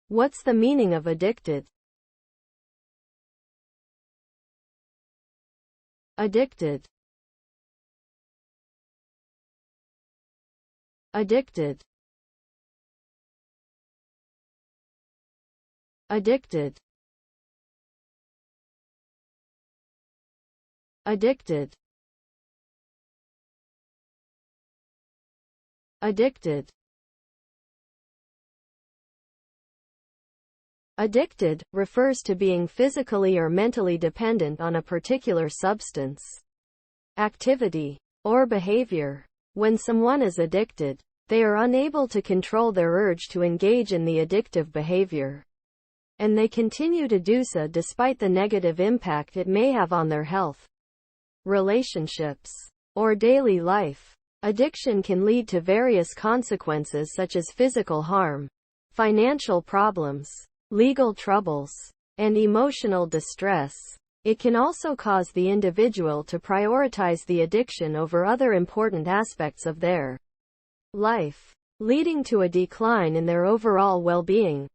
What's the meaning of addicted? Addicted. Addicted. Addicted. Addicted. Addicted. Addicted refers to being physically or mentally dependent on a particular substance, activity, or behavior. When someone is addicted, they are unable to control their urge to engage in the addictive behavior, and they continue to do so despite the negative impact it may have on their health, relationships, or daily life. Addiction can lead to various consequences such as physical harm, financial problems, legal troubles, and emotional distress. It can also cause the individual to prioritize the addiction over other important aspects of their life, leading to a decline in their overall well-being.